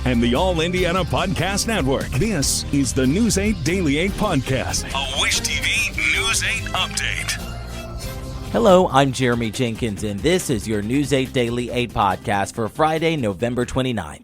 and the All Indiana Podcast Network. This is the News 8 Daily 8 Podcast, a Wish TV News 8 update. Hello, I'm Jeremy Jenkins, and this is your News 8 Daily 8 Podcast for Friday, November 29th.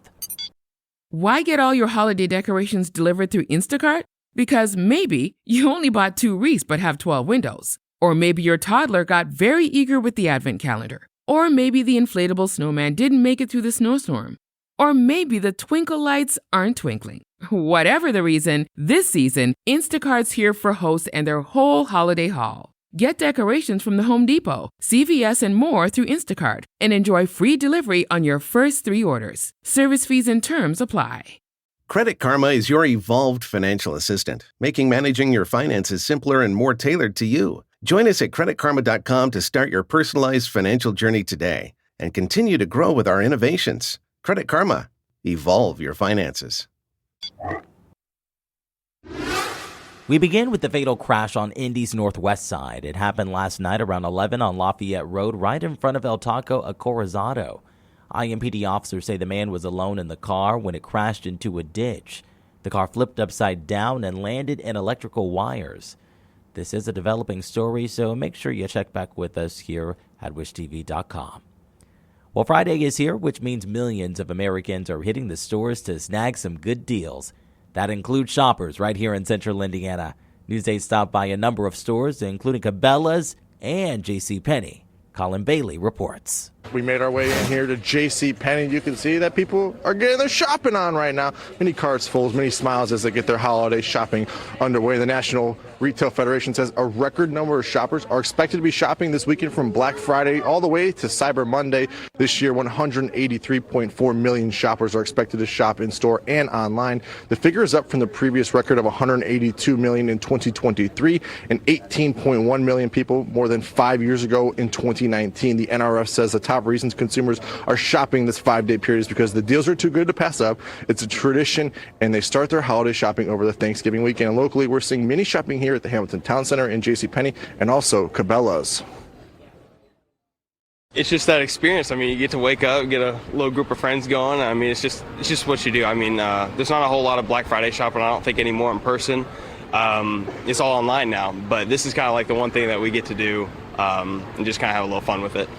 Why get all your holiday decorations delivered through Instacart? Because maybe you only bought 2 wreaths but have 12 windows. Or maybe your toddler got very eager with the advent calendar. Or maybe the inflatable snowman didn't make it through the snowstorm. Or maybe the twinkle lights aren't twinkling. Whatever the reason, this season, Instacart's here for hosts and their whole holiday haul. Get decorations from the Home Depot, CVS, and more through Instacart, and enjoy free delivery on your first 3 orders. Service fees and terms apply. Credit Karma is your evolved financial assistant, making managing your finances simpler and more tailored to you. Join us at creditkarma.com to start your personalized financial journey today and continue to grow with our innovations. Credit Karma. Evolve your finances. We begin with the fatal crash on Indy's northwest side. It happened last night around 11 on Lafayette Road, right in front of El Taco Acorazado. IMPD officers say the man was alone in the car when it crashed into a ditch. The car flipped upside down and landed in electrical wires. This is a developing story, so make sure you check back with us here at wishtv.com. Well, Friday is here, which means millions of Americans are hitting the stores to snag some good deals. That includes Shoppers right here in central Indiana. News 8 stopped by a number of stores, including Cabela's and JCPenney. Colin Bailey reports. We made our way in here to JCPenney. You can see that people are getting their shopping on right now. Many carts full, many smiles as they get their holiday shopping underway. The National Retail Federation says a record number of shoppers are expected to be shopping this weekend from Black Friday all the way to Cyber Monday. This year, 183.4 million shoppers are expected to shop in store and online. The figure is up from the previous record of 182 million in 2023 and 18.1 million people more than 5 years ago in 2019. The NRF says the top reasons consumers are shopping this 5-day period is because the deals are too good to pass up. It's a tradition, and they start their holiday shopping over the Thanksgiving weekend. And locally, we're seeing many shopping here at the Hamilton Town Center in JCPenney and also Cabela's. It's just that experience. I mean, you get to wake up, get a little group of friends going. I mean, it's just what you do. I mean, there's not a whole lot of Black Friday shopping, I don't think, anymore in person. It's all online now, but this is kind of like the one thing that we get to do and just kind of have a little fun with it.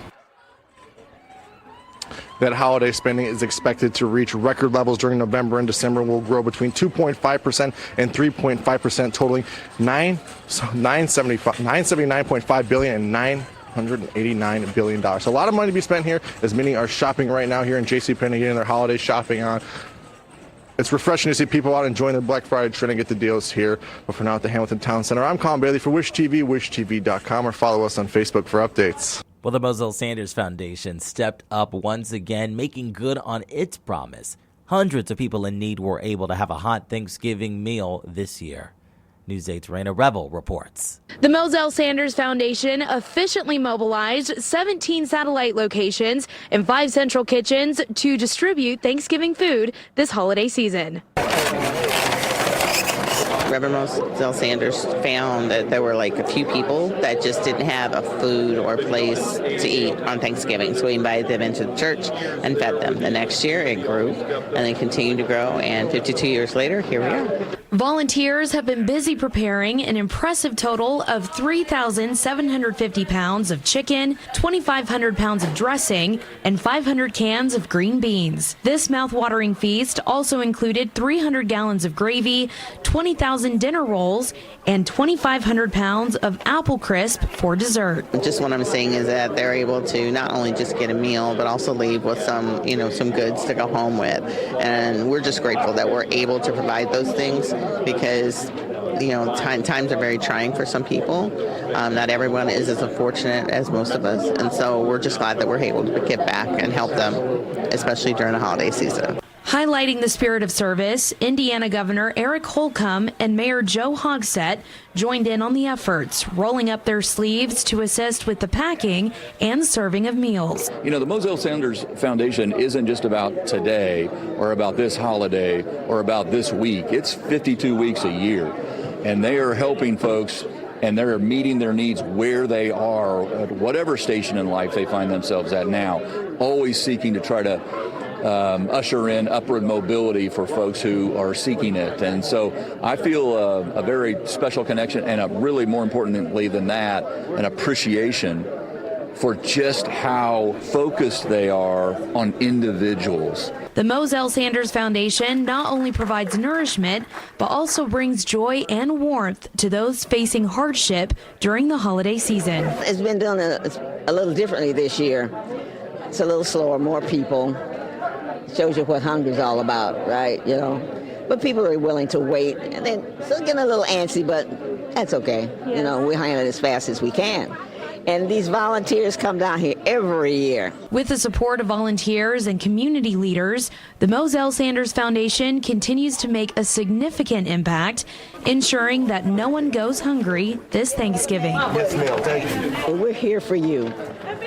That holiday spending is expected to reach record levels during November and December and will grow between 2.5% and 3.5%, totaling $979.5 billion and $989 billion. So a lot of money to be spent here, as many are shopping right now here in JCPenney, getting their holiday shopping on. It's refreshing to see people out enjoying the Black Friday trend and get the deals here. But for now at the Hamilton Town Center, I'm Colin Bailey for Wish TV, wishtv.com, or follow us on Facebook for updates. Well, the Moselle Sanders Foundation stepped up once again, making good on its promise. Hundreds of people in need were able to have a hot Thanksgiving meal this year. News 8's Raina Revel reports. The Moselle Sanders Foundation efficiently mobilized 17 satellite locations and 5 central kitchens to distribute Thanksgiving food this holiday season. Reverend Moselle Sanders found that there were like a few people that just didn't have a food or place to eat on Thanksgiving. So we invited them into the church and fed them. The next year it grew and then continued to grow. And 52 years later, here we are. Volunteers have been busy preparing an impressive total of 3,750 pounds of chicken, 2,500 pounds of dressing, and 500 cans of green beans. This mouth-watering feast also included 300 gallons of gravy, 20,000 dinner rolls, and 2,500 pounds of apple crisp for dessert. Just what I'm saying is that they're able to not only just get a meal, but also leave with some goods to go home with. And we're just grateful that we're able to provide those things because, times are very trying for some people. Not everyone is as fortunate as most of us. And so we're just glad that we're able to get back and help them, especially during the holiday season. Highlighting the spirit of service, Indiana Governor Eric Holcomb and Mayor Joe Hogsett joined in on the efforts, rolling up their sleeves to assist with the packing and serving of meals. The Moselle Sanders Foundation isn't just about today or about this holiday or about this week. It's 52 weeks a year, and they are helping folks, and they're meeting their needs where they are, at whatever station in life they find themselves at now, always seeking to try to usher in upward mobility for folks who are seeking it. And so I feel a very special connection, and really more importantly than that, an appreciation for just how focused they are on individuals. The Moselle Sanders Foundation not only provides nourishment, but also brings joy and warmth to those facing hardship during the holiday season. It's been done a little differently this year. It's a little slower, more people. Shows you what hunger's all about, right? You know, but people are willing to wait, and then still getting a little antsy, but that's okay. You know, we handle it as fast as we can. And these volunteers come down here every year. With the support of volunteers and community leaders, the Moselle Sanders Foundation continues to make a significant impact, ensuring that no one goes hungry this Thanksgiving. Yes, ma'am. Thank you. We're here for you,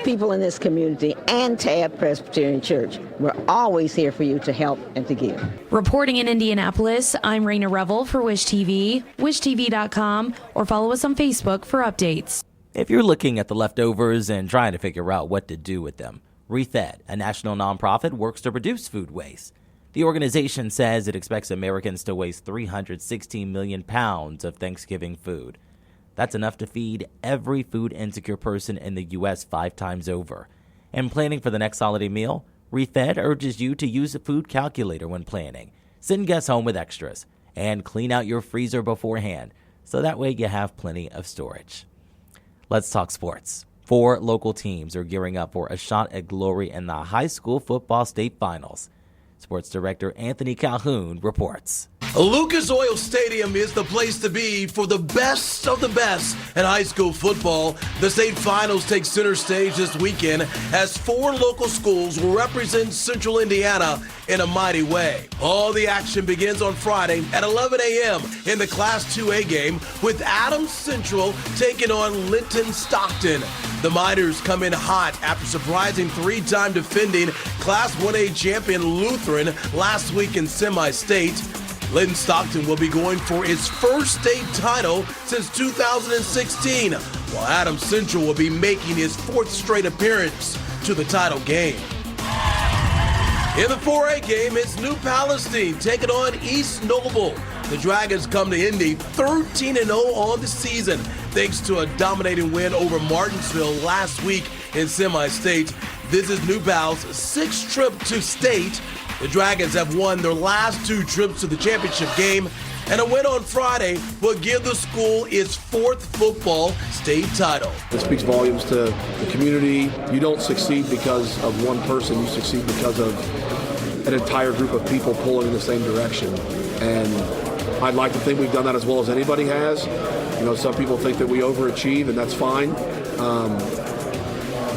people in this community, and Tab Presbyterian Church. We're always here for you to help and to give. Reporting in Indianapolis, I'm Raina Revel for Wish TV, wishtv.com, or follow us on Facebook for updates. If you're looking at the leftovers and trying to figure out what to do with them, ReFed, a national nonprofit, works to reduce food waste. The organization says it expects Americans to waste 316 million pounds of Thanksgiving food. That's enough to feed every food-insecure person in the U.S. 5 times over. And planning for the next holiday meal, ReFed urges you to use a food calculator when planning. Send guests home with extras. And clean out your freezer beforehand, so that way you have plenty of storage. Let's talk sports. 4 local teams are gearing up for a shot at glory in the high school football state finals. Sports director Anthony Calhoun reports. Lucas Oil Stadium is the place to be for the best of the best in high school football. The state finals take center stage this weekend as 4 local schools will represent Central Indiana in a mighty way. All the action begins on Friday at 11 a.m. in the Class 2A game with Adams Central taking on Linton Stockton. The Miners come in hot after surprising 3-time defending Class 1A champion Lutheran last week in semi-state. Linton Stockton will be going for its first state title since 2016, while Adams Central will be making his 4th straight appearance to the title game. In the 4A game, it's New Palestine taking on East Noble. The Dragons come to Indy 13-0 on the season, thanks to a dominating win over Martinsville last week in semi-state. This is New Pal's 6th trip to state. The Dragons have won their last 2 trips to the championship game, and a win on Friday will give the school its 4th football state title. It speaks volumes to the community. You don't succeed because of one person. You succeed because of an entire group of people pulling in the same direction. And I'd like to think we've done that as well as anybody has. You know, some people think that we overachieve, and that's fine.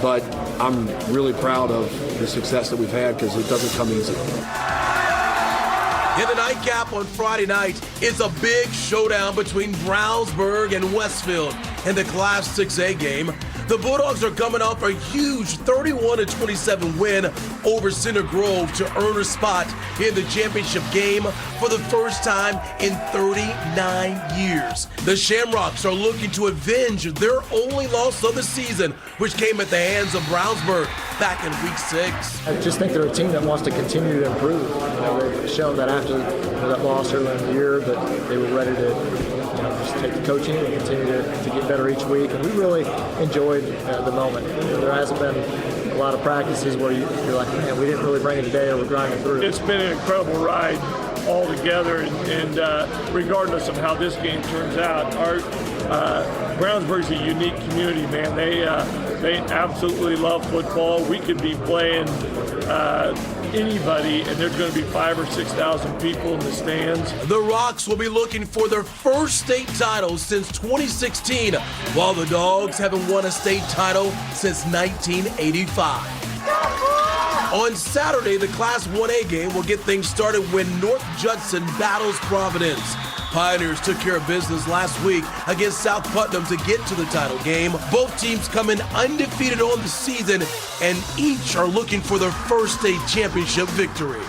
But I'm really proud of the success that we've had because it doesn't come easy. In the nightcap on Friday night, it's a big showdown between Brownsburg and Westfield in the Class 6A game. The Bulldogs are coming off a huge 31-27 win over Center Grove to earn a spot in the championship game for the first time in 39 years. The Shamrocks are looking to avenge their only loss of the season, which came at the hands of Brownsburg back in Week 6. I just think they're a team that wants to continue to improve. You know, they've shown that after that loss earlier in the year that they were ready to just take the coaching and continue to get better each week. And we really enjoyed the moment. You know, there hasn't been a lot of practices where you're like, man, we didn't really bring it today or we're grinding through. It's been an incredible ride all together, and regardless of how this game turns out, our Brownsburg's a unique community, man. They absolutely love football. We could be playing anybody, and there's going to be 5,000 or 6,000 people in the stands. The Rocks will be looking for their first state title since 2016, while the Dogs haven't won a state title since 1985. On Saturday, the Class 1A game will get things started when North Judson battles Providence. Pioneers took care of business last week against South Putnam to get to the title game. Both teams come in undefeated on the season, and each are looking for their first state championship victory.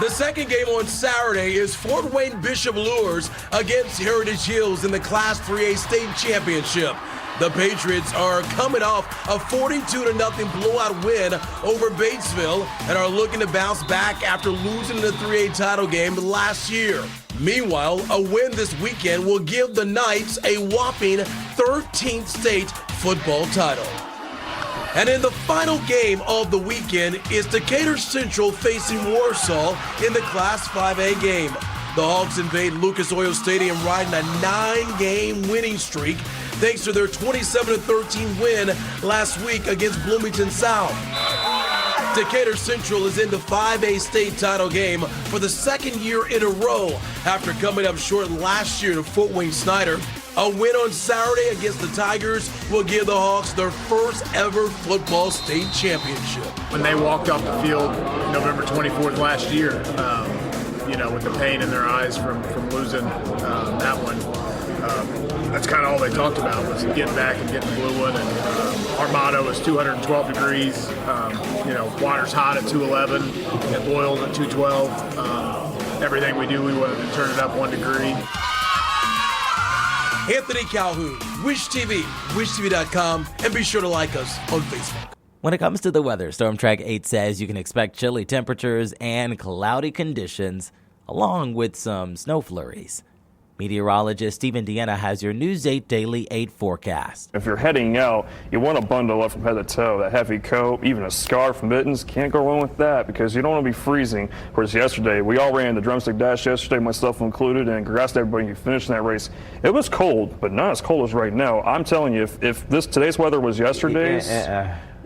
The second game on Saturday is Fort Wayne Bishop Lures against Heritage Hills in the Class 3A state championship. The Patriots are coming off a 42-0 blowout win over Batesville and are looking to bounce back after losing the 3A title game last year. Meanwhile, a win this weekend will give the Knights a whopping 13th state football title. And in the final game of the weekend is Decatur Central facing Warsaw in the Class 5A game. The Hawks invade Lucas Oil Stadium riding a 9-game winning streak thanks to their 27-13 win last week against Bloomington South. Decatur Central is in the 5A state title game for the second year in a row after coming up short last year to Fort Wayne Snyder. A win on Saturday against the Tigers will give the Hawks their first ever football state championship. When they walked off the field November 24th last year, with the pain in their eyes from losing that one, that's kind of all they talked about was getting back and getting the blue one. And our motto is 212 degrees. Water's hot at 211. It boils at 212. Everything we do, we want to turn it up 1 degree. Anthony Calhoun, Wish TV, wishtv.com, and be sure to like us on Facebook. When it comes to the weather, Storm Track 8 says you can expect chilly temperatures and cloudy conditions, along with some snow flurries. Meteorologist Stephen Deanna has your News 8 Daily 8 forecast. If you're heading out, you want to bundle up from head to toe. That heavy coat, even a scarf, mittens, can't go wrong with that because you don't want to be freezing. Of course, yesterday, we all ran the drumstick dash yesterday, myself included, and congrats to everybody who finished in that race. It was cold, but not as cold as right now. I'm telling you, if today's weather was yesterday's,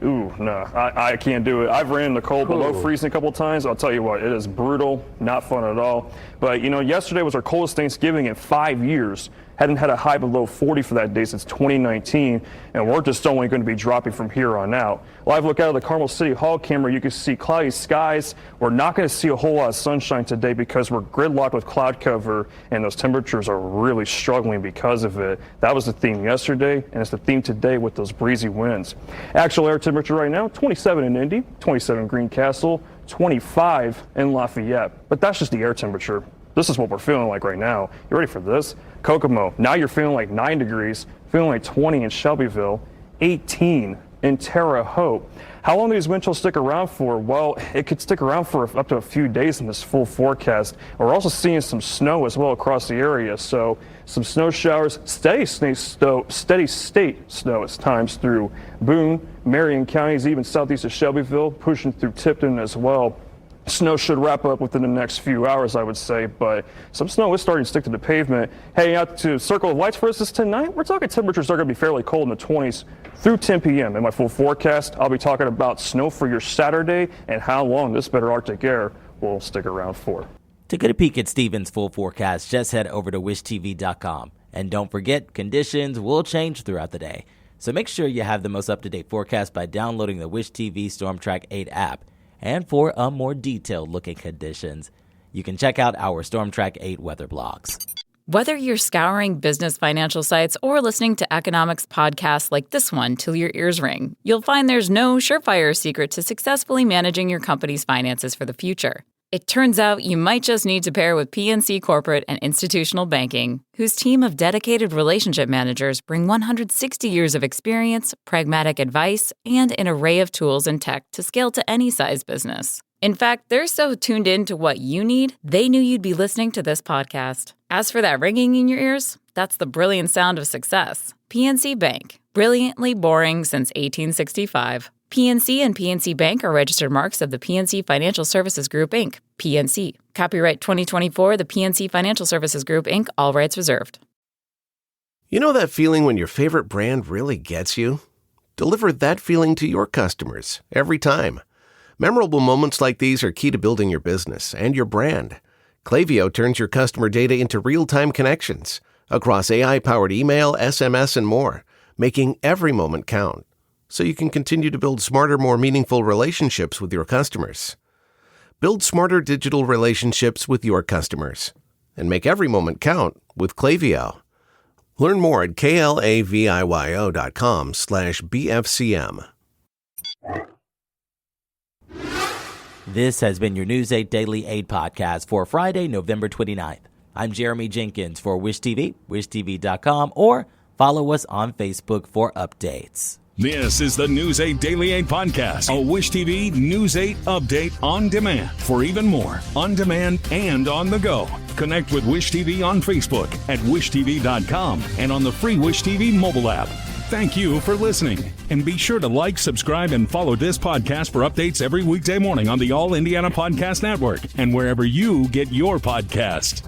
ooh, no, I can't do it. I've ran the cold below freezing a couple times. I'll tell you what, it is brutal, not fun at all. But, yesterday was our coldest Thanksgiving in 5 years. Hadn't had a high below 40 for that day since 2019, and we're just only going to be dropping from here on out. Live look out of the Carmel City Hall camera, you can see cloudy skies. We're not going to see a whole lot of sunshine today because we're gridlocked with cloud cover, and those temperatures are really struggling because of it. That was the theme yesterday, and it's the theme today with those breezy winds. Actual air temperature right now, 27 in Indy, 27 in Greencastle, 25 in Lafayette. But that's just the air temperature. This is what we're feeling like right now. You ready for this? Kokomo, now you're feeling like 9 degrees, feeling like 20 in Shelbyville, 18 in Terre Haute. How long do these wind chills stick around for? Well, it could stick around for up to a few days in this full forecast. We're also seeing some snow as well across the area. So some snow showers, steady state snow at times through Boone, Marion counties, even southeast of Shelbyville, pushing through Tipton as well. Snow should wrap up within the next few hours, I would say, but some snow is starting to stick to the pavement. Heading out to Circle of Lights for us tonight, we're talking temperatures are going to be fairly cold in the 20s through 10 p.m. In my full forecast, I'll be talking about snow for your Saturday and how long this better Arctic air will stick around for. To get a peek at Steven's full forecast, just head over to wishtv.com. And don't forget, conditions will change throughout the day. So make sure you have the most up-to-date forecast by downloading the Wish TV Storm Track 8 app. And for a more detailed look at conditions, you can check out our Storm Track 8 weather blogs. Whether you're scouring business financial sites or listening to economics podcasts like this one till your ears ring, you'll find there's no surefire secret to successfully managing your company's finances for the future. It turns out you might just need to pair with PNC Corporate and Institutional Banking, whose team of dedicated relationship managers bring 160 years of experience, pragmatic advice, and an array of tools and tech to scale to any size business. In fact, they're so tuned in to what you need, they knew you'd be listening to this podcast. As for that ringing in your ears, that's the brilliant sound of success. PNC Bank, brilliantly boring since 1865. PNC and PNC Bank are registered marks of the PNC Financial Services Group, Inc., PNC. Copyright 2024, the PNC Financial Services Group, Inc., all rights reserved. You know that feeling when your favorite brand really gets you? Deliver that feeling to your customers every time. Memorable moments like these are key to building your business and your brand. Klaviyo turns your customer data into real-time connections across AI-powered email, SMS, and more, making every moment count, so you can continue to build smarter, more meaningful relationships with your customers. Build smarter digital relationships with your customers and make every moment count with Klaviyo. Learn more at klaviyo.com/BFCM. This has been your News 8 Daily 8 podcast for Friday, November 29th. I'm Jeremy Jenkins for Wish TV, wishtv.com, or Follow us on Facebook for updates. This is the News 8 Daily 8 podcast, a Wish TV News 8 update on demand. For even more, on demand and on the go. Connect with Wish TV on Facebook at wishtv.com and on the free Wish TV mobile app. Thank you for listening. And be sure to like, subscribe, and follow this podcast for updates every weekday morning on the All Indiana Podcast Network and wherever you get your podcast.